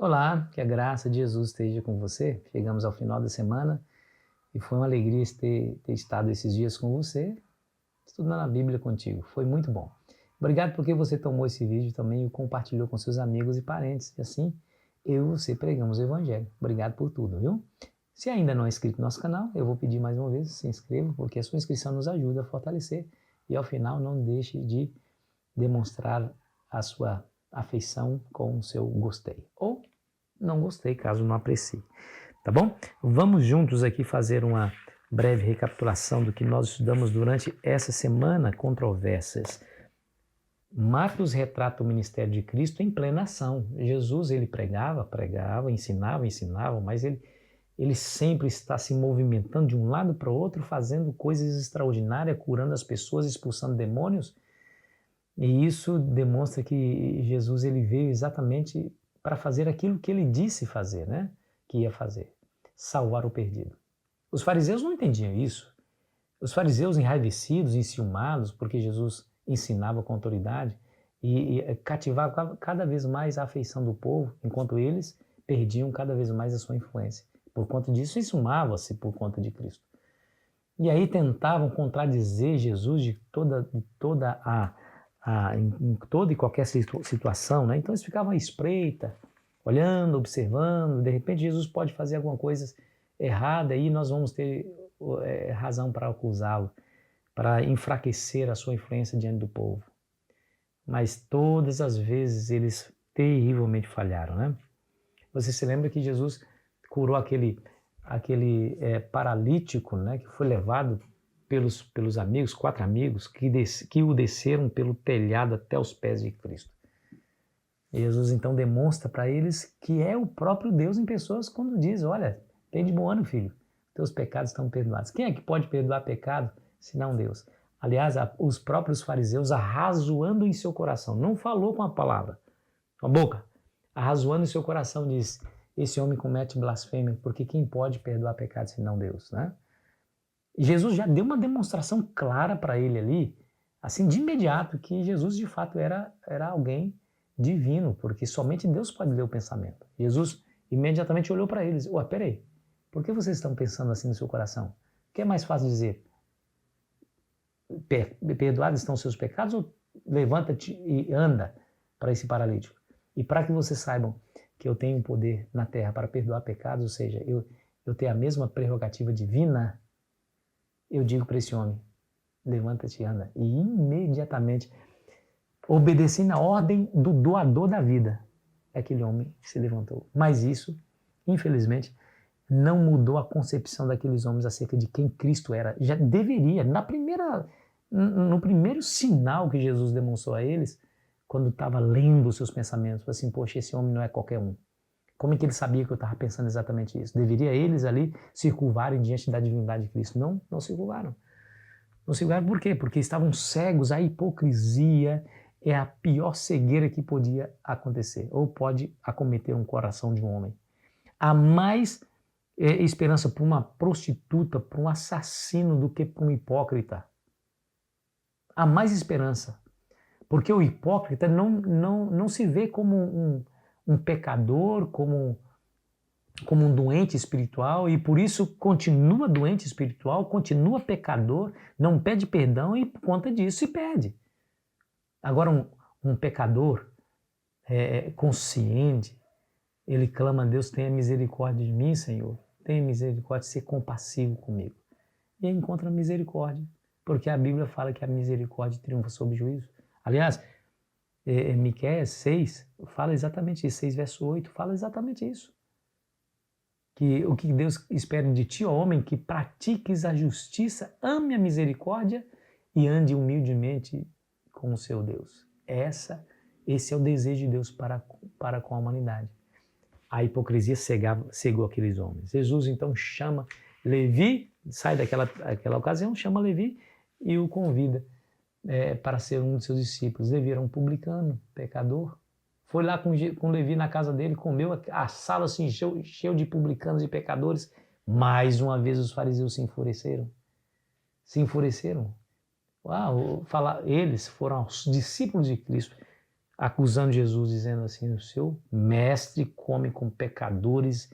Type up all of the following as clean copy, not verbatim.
Olá, que a graça de Jesus esteja com você. Chegamos ao final da semana e foi uma alegria ter estado esses dias com você, estudando a Bíblia contigo. Foi muito bom. Obrigado porque você tomou esse vídeo também e o compartilhou com seus amigos e parentes. E assim, eu e você pregamos o Evangelho. Obrigado por tudo, viu? Se ainda não é inscrito no nosso canal, eu vou pedir mais uma vez, se inscreva, porque a sua inscrição nos ajuda a fortalecer. E ao final, não deixe de demonstrar a sua afeição com o seu gostei. Ou não gostei, caso não aprecie. Tá bom? Vamos juntos aqui fazer uma breve recapitulação do que nós estudamos durante essa semana, controvérsias. Marcos retrata o ministério de Cristo em plena ação. Jesus, ele pregava, ensinava, mas ele sempre está se movimentando de um lado para o outro, fazendo coisas extraordinárias, curando as pessoas, expulsando demônios. E isso demonstra que Jesus ele veio exatamente para fazer aquilo que ele disse fazer, né? Que ia fazer, salvar o perdido. Os fariseus não entendiam isso. Os fariseus enraivecidos, enciumados, porque Jesus ensinava com autoridade e cativava cada vez mais a afeição do povo, enquanto eles perdiam cada vez mais a sua influência. Por conta disso, enciumava-se por conta de Cristo. E aí tentavam contradizer Jesus em toda e qualquer situação, né? Então eles ficavam à espreita, olhando, observando, de repente Jesus pode fazer alguma coisa errada e nós vamos ter razão para acusá-lo, para enfraquecer a sua influência diante do povo. Mas todas as vezes eles terrivelmente falharam, né? Você se lembra que Jesus curou aquele paralítico, né, que foi levado pelos amigos, 4 amigos, que o desceram pelo telhado até os pés de Cristo. Jesus então demonstra para eles que é o próprio Deus em pessoas quando diz, olha, tem de bom ano, filho, teus pecados estão perdoados. Quem é que pode perdoar pecado, senão Deus? Aliás, os próprios fariseus arrazoando em seu coração, não falou com a palavra, com a boca, arrazoando em seu coração diz, esse homem comete blasfêmia, porque quem pode perdoar pecado senão Deus, né? E Jesus já deu uma demonstração clara para ele ali, assim, de imediato, que Jesus de fato era alguém divino, porque somente Deus pode ler o pensamento. Jesus imediatamente olhou para eles, peraí, por que vocês estão pensando assim no seu coração? O que é mais fácil dizer? Perdoados estão os seus pecados ou levanta-te e anda para esse paralítico? E para que vocês saibam que eu tenho poder na terra para perdoar pecados, ou seja, eu tenho a mesma prerrogativa divina, eu digo para esse homem, levanta-te e anda. E imediatamente, obedecendo a ordem do doador da vida, aquele homem se levantou. Mas isso, infelizmente, não mudou a concepção daqueles homens acerca de quem Cristo era. Já deveria, no primeiro sinal que Jesus demonstrou a eles, quando estava lendo os seus pensamentos, assim, poxa, esse homem não é qualquer um. Como é que ele sabia que eu estava pensando exatamente isso? Deveria eles ali se curvarem diante da divindade de Cristo? Não se curvaram. Não se curvaram por quê? Porque estavam cegos. A hipocrisia é a pior cegueira que podia acontecer, ou pode acometer um coração de um homem. Há mais esperança para uma prostituta, para um assassino, do que para um hipócrita. Há mais esperança. Porque o hipócrita não se vê como um pecador, como um doente espiritual, e por isso continua doente espiritual, continua pecador, não pede perdão e por conta disso se perde. Agora um pecador consciente, ele clama a Deus, tenha misericórdia de mim, Senhor, tenha misericórdia, ser compassivo comigo. E aí encontra misericórdia, porque a Bíblia fala que a misericórdia triunfa sobre o juízo. Aliás, Miqueias 6 fala exatamente isso, 6 verso 8 fala exatamente isso. Que o que Deus espera de ti, ó homem, que pratiques a justiça, ame a misericórdia e ande humildemente com o seu Deus. Esse é o desejo de Deus para com a humanidade. A hipocrisia cegou aqueles homens. Jesus então chama Levi, sai daquela ocasião, chama Levi e o convida para ser um de seus discípulos. Levi era um publicano, pecador. Foi lá com Levi na casa dele, comeu, a sala se encheu de publicanos e pecadores. Mais uma vez os fariseus se enfureceram. Eles foram os discípulos de Cristo. acusando Jesus, dizendo assim, o seu mestre come com pecadores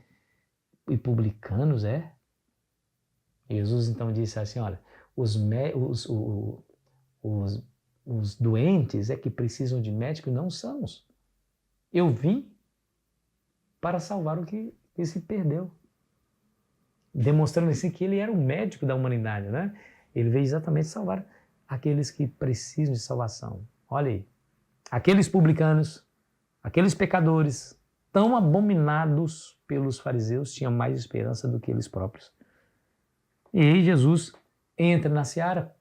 e publicanos, é? Jesus então disse assim, olha, os doentes é que precisam de médico e não sãos. Eu vim para salvar o que se perdeu. Demonstrando assim que ele era o médico da humanidade, né? Ele veio exatamente salvar aqueles que precisam de salvação. Olha aí, aqueles publicanos, aqueles pecadores tão abominados pelos fariseus tinham mais esperança do que eles próprios. E aí Jesus entra na seara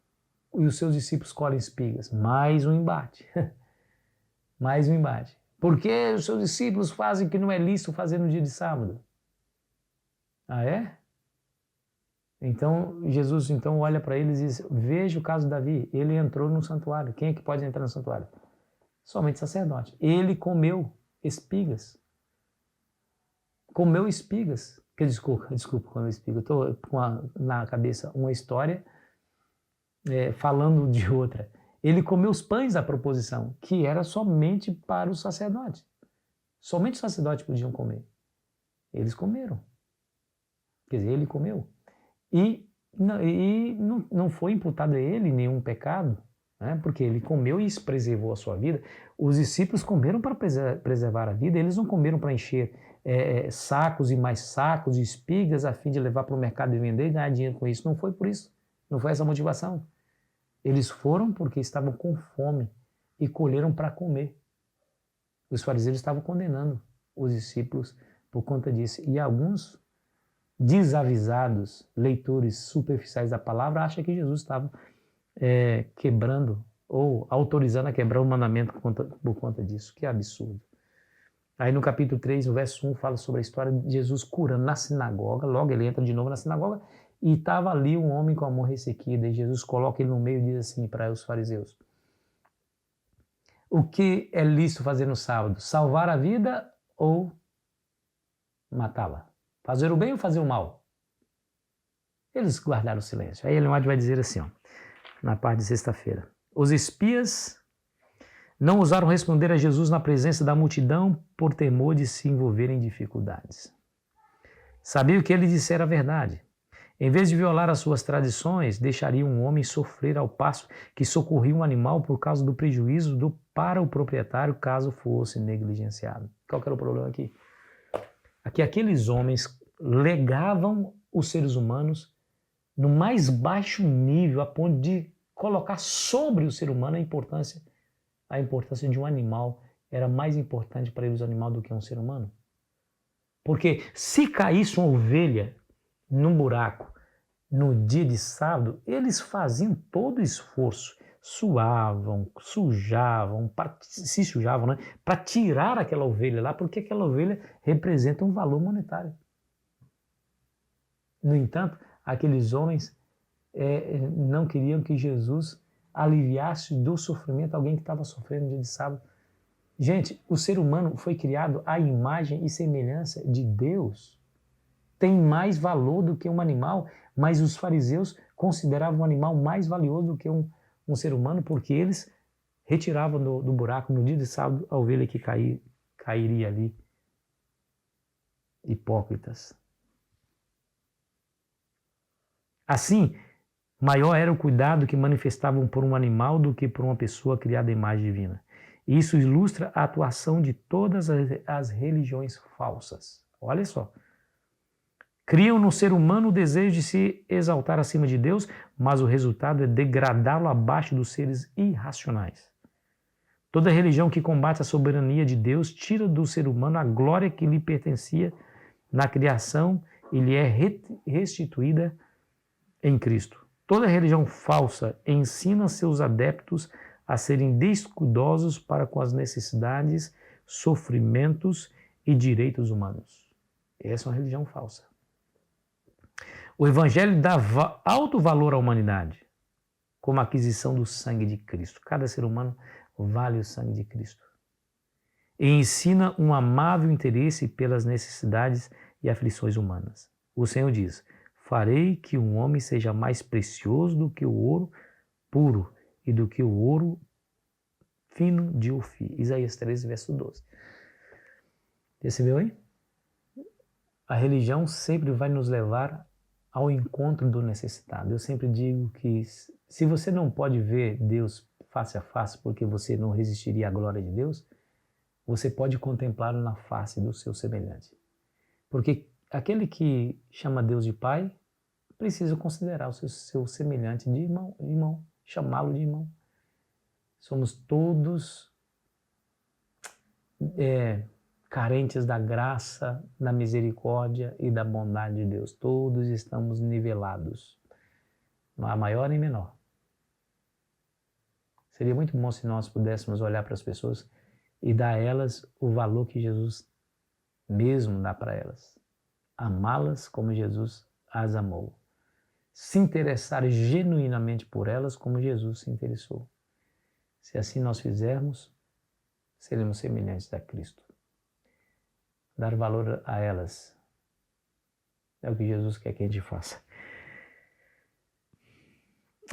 e os seus discípulos colhem espigas. Mais um embate. Mais um embate. Por que os seus discípulos fazem o que não é lícito fazer no dia de sábado? Ah, é? Então, Jesus então olha para eles e diz, veja o caso de Davi, ele entrou no santuário. Quem é que pode entrar no santuário? Somente sacerdote. Ele comeu espigas. Comeu espigas. Desculpa, comeu espigas. Estou com na cabeça uma história falando de outra. Ele comeu os pães da proposição, que era somente para os sacerdotes. Somente os sacerdotes podiam comer. Eles comeram. Quer dizer, ele comeu. E não foi imputado a ele nenhum pecado, né? Porque ele comeu e preservou a sua vida. Os discípulos comeram para preservar a vida, eles não comeram para encher sacos e mais sacos de espigas a fim de levar para o mercado e vender e ganhar dinheiro com isso. Não foi por isso, não foi essa a motivação. Eles foram porque estavam com fome e colheram para comer. Os fariseus estavam condenando os discípulos por conta disso. E alguns desavisados, leitores superficiais da palavra, acham que Jesus estava quebrando ou autorizando a quebrar o mandamento por conta disso. Que absurdo. Aí no capítulo 3, no verso 1, fala sobre a história de Jesus curando na sinagoga. Logo ele entra de novo na sinagoga e estava ali um homem com a mão ressequida. E Jesus coloca ele no meio e diz assim para os fariseus: o que é lícito fazer no sábado? Salvar a vida ou matá-la? Fazer o bem ou fazer o mal? Eles guardaram o silêncio. Aí Ellen White vai dizer assim, ó, na parte de sexta-feira. Os espias não ousaram responder a Jesus na presença da multidão por temor de se envolver em dificuldades. Sabiam que ele dissera a verdade. Em vez de violar as suas tradições, deixariam um homem sofrer ao passo que socorria um animal por causa do prejuízo para o proprietário caso fosse negligenciado. Qual que era o problema aqui? Aqui aqueles homens legavam os seres humanos no mais baixo nível, a ponto de colocar sobre o ser humano a importância de um animal. Era mais importante para eles o animal do que um ser humano. Porque se caísse uma ovelha num buraco no dia de sábado, eles faziam todo o esforço, suavam, se sujavam, né, para tirar aquela ovelha lá, porque aquela ovelha representa um valor monetário. No entanto, aqueles homens não queriam que Jesus aliviasse do sofrimento alguém que estava sofrendo no dia de sábado. Gente, o ser humano foi criado à imagem e semelhança de Deus. Tem mais valor do que um animal, mas os fariseus consideravam o animal mais valioso do que um ser humano, porque eles retiravam do buraco no dia de sábado a ovelha que cairia ali. Hipócritas. Assim, maior era o cuidado que manifestavam por um animal do que por uma pessoa criada à imagem divina. E isso ilustra a atuação de todas as religiões falsas. Olha só. Criam no ser humano o desejo de se exaltar acima de Deus, mas o resultado é degradá-lo abaixo dos seres irracionais. Toda religião que combate a soberania de Deus tira do ser humano a glória que lhe pertencia na criação e lhe é restituída em Cristo. Toda religião falsa ensina seus adeptos a serem descuidosos para com as necessidades, sofrimentos e direitos humanos. Essa é uma religião falsa. O Evangelho dá alto valor à humanidade, como a aquisição do sangue de Cristo. Cada ser humano vale o sangue de Cristo. E ensina um amável interesse pelas necessidades e aflições humanas. O Senhor diz: farei que um homem seja mais precioso do que o ouro puro e do que o ouro fino de Ofir. Isaías 13, verso 12. Percebeu aí? A religião sempre vai nos levar ao encontro do necessitado. Eu sempre digo que se você não pode ver Deus face a face porque você não resistiria à glória de Deus, você pode contemplá-lo na face do seu semelhante. Porque aquele que chama Deus de Pai precisa considerar o seu semelhante de irmão, chamá-lo de irmão. Somos todos carentes da graça, da misericórdia e da bondade de Deus. Todos estamos nivelados, não há maior nem menor. Seria muito bom se nós pudéssemos olhar para as pessoas e dar a elas o valor que Jesus mesmo dá para elas. Amá-las como Jesus as amou. Se interessar genuinamente por elas como Jesus se interessou. Se assim nós fizermos, seremos semelhantes a Cristo. Dar valor a elas é o que Jesus quer que a gente faça.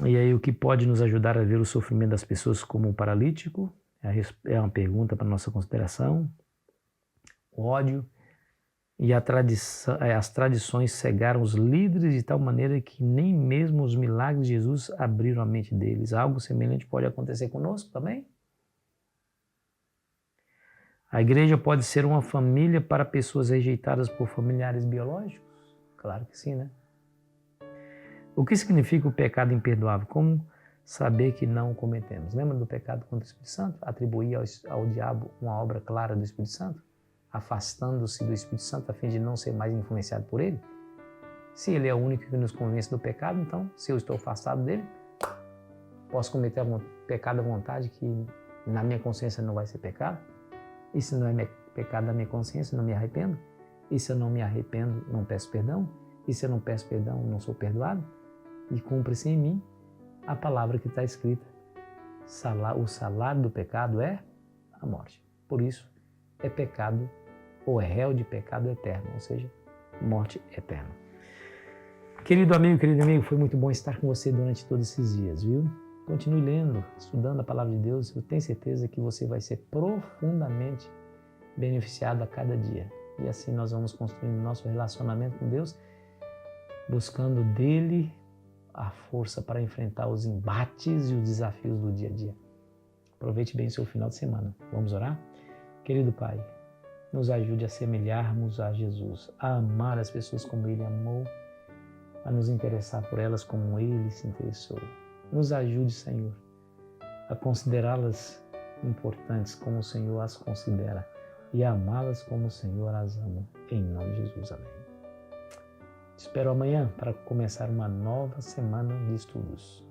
E aí, o que pode nos ajudar a ver o sofrimento das pessoas como um paralítico? É uma pergunta para nossa consideração. O ódio e as tradições cegaram os líderes de tal maneira que nem mesmo os milagres de Jesus abriram a mente deles. Algo semelhante pode acontecer conosco também? A igreja pode ser uma família para pessoas rejeitadas por familiares biológicos? Claro que sim, né? O que significa o pecado imperdoável? Como saber que não o cometemos? Lembra do pecado contra o Espírito Santo? Atribuir ao diabo uma obra clara do Espírito Santo? Afastando-se do Espírito Santo a fim de não ser mais influenciado por ele? Se ele é o único que nos convence do pecado, então, se eu estou afastado dele, posso cometer um pecado à vontade que na minha consciência não vai ser pecado? E se não é pecado da minha consciência, não me arrependo? E se eu não me arrependo, não peço perdão? E se eu não peço perdão, não sou perdoado? E cumpre-se em mim a palavra que está escrita. O salário do pecado é a morte. Por isso, é pecado, ou é réu de pecado eterno, ou seja, morte eterna. Querido amigo, foi muito bom estar com você durante todos esses dias, viu? Continue lendo, estudando a palavra de Deus. Eu tenho certeza que você vai ser profundamente beneficiado a cada dia. E assim nós vamos construindo nosso relacionamento com Deus, buscando dele a força para enfrentar os embates e os desafios do dia a dia. Aproveite bem o seu final de semana. Vamos orar? Querido Pai, nos ajude a semelharmos a Jesus, a amar as pessoas como Ele amou, a nos interessar por elas como Ele se interessou. Nos ajude, Senhor, a considerá-las importantes como o Senhor as considera e a amá-las como o Senhor as ama. Em nome de Jesus, amém. Te espero amanhã para começar uma nova semana de estudos.